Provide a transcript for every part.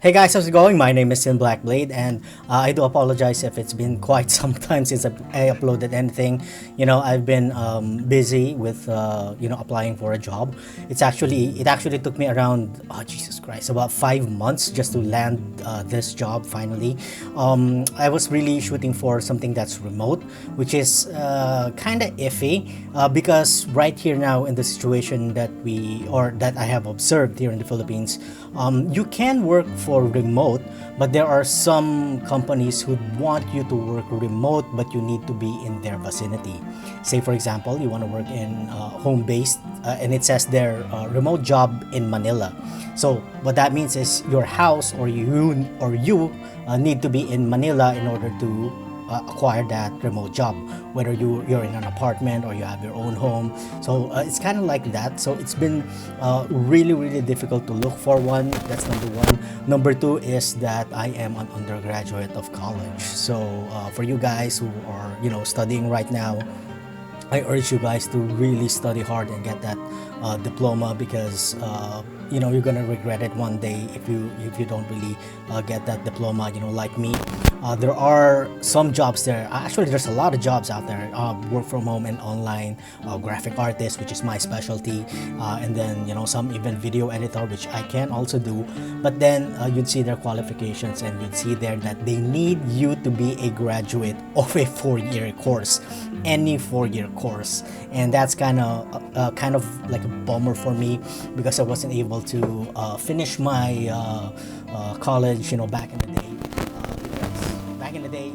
Hey guys, how's it going? My name is Sin Blackblade, and I do apologize if it's been quite some time since I uploaded anything. I've been busy with applying for a job. It actually took me around, oh Jesus Christ, about 5 months just to land this job finally. I was really shooting for something that's remote, which is kind of iffy because right here now in the situation that I have observed here in the Philippines, you can work for remote, but there are some companies who want you to work remote, but you need to be in their vicinity. Say, for example, you want to work in home based, and it says their remote job in Manila. So what that means is your house or you need to be in Manila in order to acquire that remote job, whether you're in an apartment or you have your own home. So it's kind of like that. So it's been really difficult to look for one. That's number one. Number two is that I am an undergraduate of college. So for you guys who are studying right now, I urge you guys to really study hard and get that diploma, because you're gonna regret it one day if you don't really get that diploma. Like me, there are some jobs there. Actually, there's a lot of jobs out there. Work from home and online, graphic artist, which is my specialty, and then some even video editor, which I can also do. But then you'd see their qualifications, and you'd see there that they need you to be a graduate of a 4-year course, any 4-year course, and that's kind of like a bummer for me, because I wasn't able to finish my college back in the day. Because back in the day,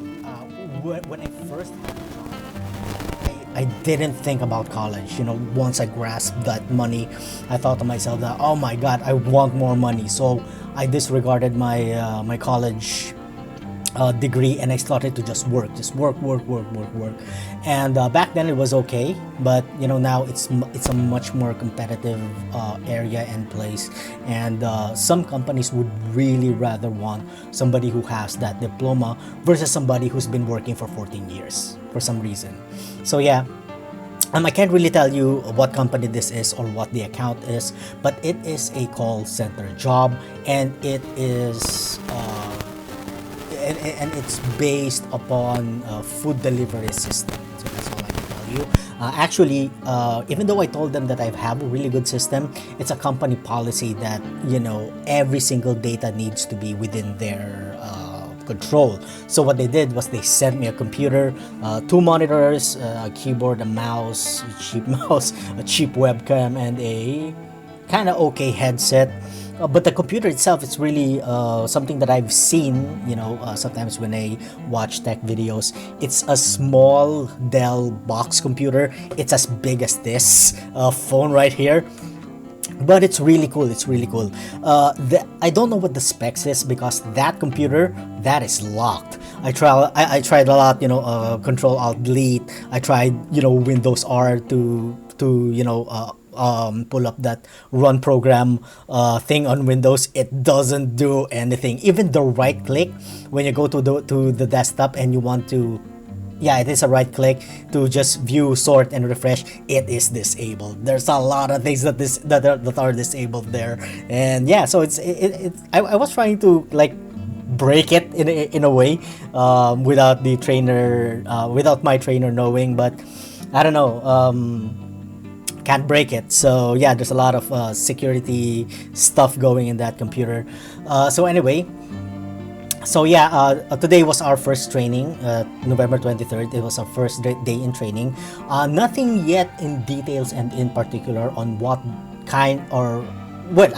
when I first had a job, I didn't think about college. Once I grasped that money, I thought to myself that, oh my god, I want more money. So I disregarded my college degree, and I started to just work, work. And back then it was okay, but now it's a much more competitive area and place, and some companies would really rather want somebody who has that diploma versus somebody who's been working for 14 years for some reason. So yeah. I can't really tell you what company this is or what the account is, but it is a call center job, and it is and it's based upon food delivery system. So that's all I can tell you. Actually, even though I told them that I have a really good system, it's a company policy that every single data needs to be within their control. So what they did was they sent me a computer, 2 monitors, a keyboard, a mouse, a cheap mouse, a cheap webcam, and a kind of okay headset. But the computer itself, it's really something that I've seen, sometimes when I watch tech videos. It's a small Dell box computer. It's as big as this phone right here. But it's really cool. I don't know what the specs is, because that computer, that is locked. I tried a lot, Control Alt Delete. I tried, Windows R to pull up that run program thing on Windows. It doesn't do anything. Even the right click, when you go to the desktop and you want to, yeah, it is a right click to just view, sort, and refresh, it is disabled. There's a lot of things that are disabled there, and yeah, so I was trying to like break it in a way, without the trainer, without my trainer knowing, but I don't know. Can't break it. So yeah, there's a lot of security stuff going in that computer. So anyway, so yeah, today was our first training, November 23rd. It was our first day in training. Nothing yet in details and in particular on what kind or well,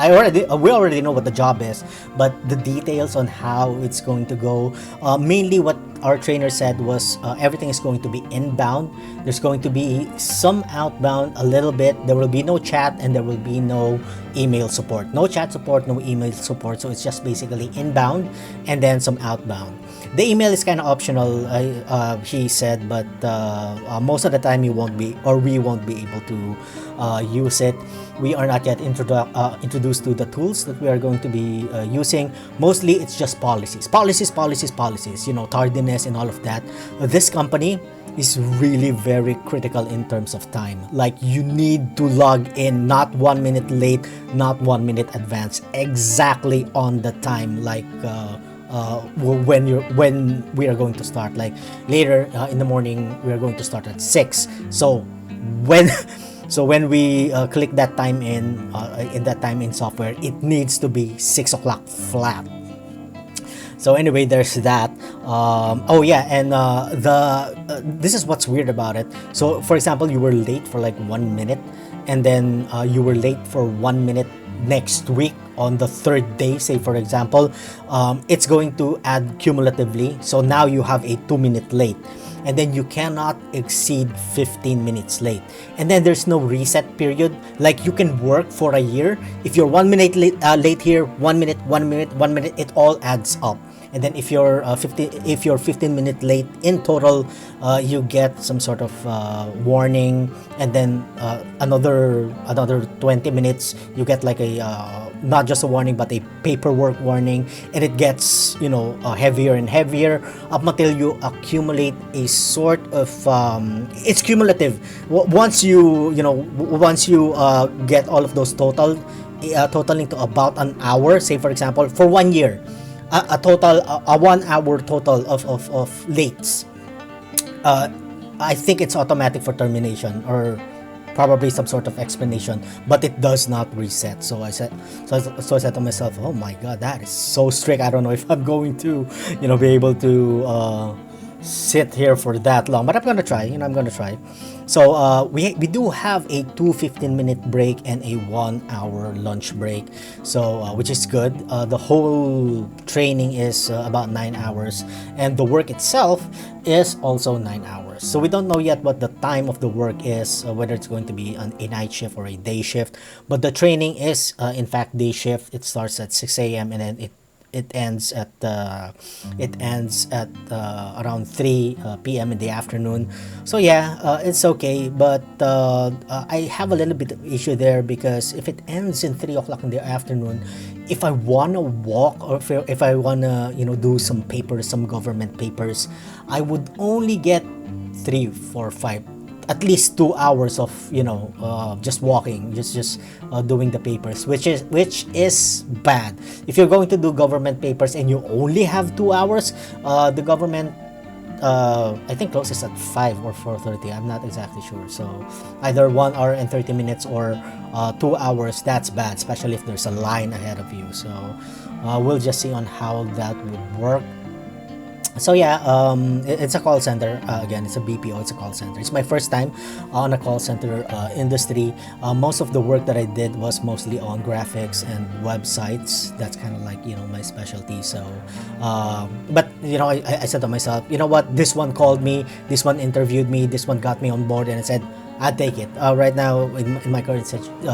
we already know what the job is, but the details on how it's going to go. Mainly, what our trainer said was everything is going to be inbound. There's going to be some outbound a little bit. There will be no chat, and there will be no email support. No chat support, no email support. So it's just basically inbound and then some outbound. The email is kind of optional, he said, but most of the time we won't be able to use it. We are not yet introduced to the tools that we are going to be using. Mostly it's just policies, tardiness and all of that. This company, is really very critical in terms of time. Like, you need to log in not 1 minute late, not 1 minute advance, exactly on the time. Like, when we are going to start, like later in the morning, we are going to start at 6. So when so when we click that time in that time in software, it needs to be 6 o'clock flat. So anyway, there's that. Oh yeah, and this is what's weird about it. So for example, you were late for like 1 minute, and then you were late for 1 minute next week on the third day, say for example, it's going to add cumulatively. So now you have a 2 minute late, and then you cannot exceed 15 minutes late. And then there's no reset period. Like, you can work for a year. If you're 1 minute late here, 1 minute, 1 minute, 1 minute, it all adds up. And then if you're 15 minute late in total, you get some sort of warning, and then another 20 minutes you get like a not just a warning, but a paperwork warning, and it gets heavier and heavier up until you accumulate a sort of it's cumulative. Once you get all of those totaling to about an hour, say for example, for 1 year, a 1 hour total of lates, I think it's automatic for termination, or probably some sort of explanation, but it does not reset. So I said to myself, oh my god, that is so strict. I don't know if I'm going to be able to sit here for that long, but I'm gonna try. So we do have a 15-minute break and a 1 hour lunch break, so which is good. The whole training is about 9 hours, and the work itself is also 9 hours. So we don't know yet what the time of the work is, whether it's going to be a night shift or a day shift, but the training is in fact day shift. It starts at 6 a.m. and then it ends at around 3 p.m. in the afternoon. So yeah, it's okay, but I have a little bit of issue there, because if it ends in 3 o'clock in the afternoon, if I wanna walk, or if I wanna do some government papers, I would only get 3, 4, 5, at least 2 hours of just walking, just doing the papers, which is bad. If you're going to do government papers and you only have 2 hours, the government I think closes at 5 or 4:30. I'm not exactly sure. So either 1 hour and 30 minutes or 2 hours. That's bad, especially if there's a line ahead of you. So we'll just see on how that would work. So yeah, it's a call center. Again, it's a BPO. It's a call center. It's my first time on a call center industry. Most of the work that I did was mostly on graphics and websites. That's kind of like my specialty. So, but I said to myself, you know what? This one called me. This one interviewed me. This one got me on board, and I said, I'd take it. Right now, in my current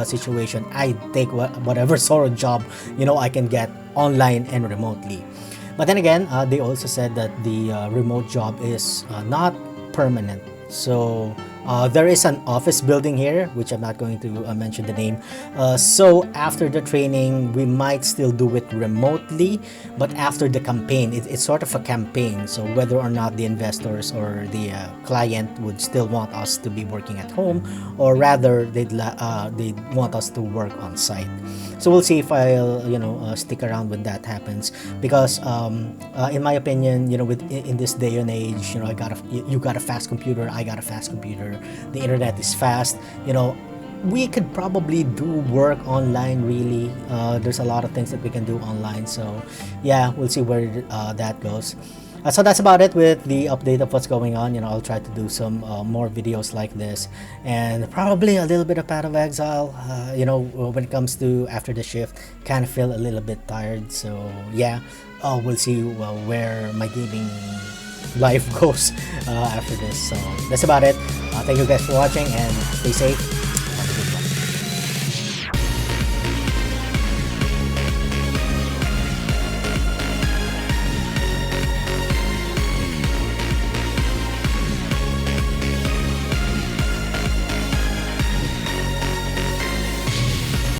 situation, I take whatever sort of job I can get online and remotely. But then again, they also said that the remote job is not permanent. So there is an office building here, which I'm not going to mention the name. So after the training, we might still do it remotely, but after the campaign, it's sort of a campaign. So whether or not the investors or the client would still want us to be working at home, or rather they'd want us to work on site. So we'll see if I'll stick around when that happens, because in my opinion, in this day and age, you got a fast computer, I got a fast computer, the internet is fast. We could probably do work online. Really, there's a lot of things that we can do online. So yeah, we'll see where that goes. So that's about it with the update of what's going on. I'll try to do some more videos like this, and probably a little bit of Path of Exile. When it comes to after the shift, kind of feel a little bit tired. So yeah, we'll see where my gaming life goes after this. So that's about it. Thank you guys for watching, and stay safe.